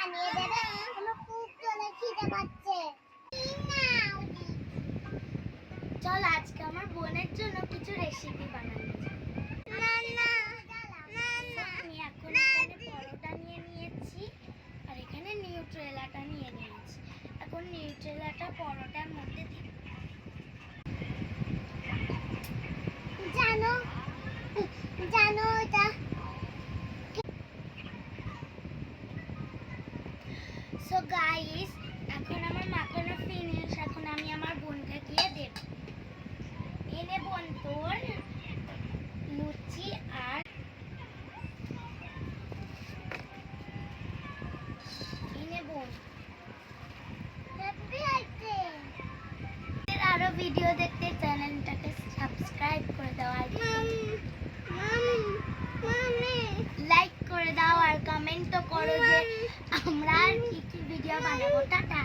বানিয়ে দেবে? আমার খুব জোরে খিদে পাচ্ছে। চল আজকে আমার বোনের জন্য কিছু রেসিপি বানানো যাক। আমি এখন এখানে পরোটা নিয়ে নিয়েছি আর এখানে নিউট্রেলাটা নিয়ে নিয়েছি। এখন নিউট্রেলাটা পরোটার মধ্যে দিই। জানো এটা সো গাইস, এখন আমার মাখানো ফিনিশ। এখন আমি আমার বোনকে দিয়ে দেব। এনে বোন তোর লুচি আর এনে বোন হ্যাপি বার্থডে। আরো ভিডিও দেখতে চ্যানেলটাকে সাবস্ক্রাইব করে দাও আর লাইক করে দাও আর কমেন্টও করো যে আমরা কি কি ভিডিও বানাবো। টাটা।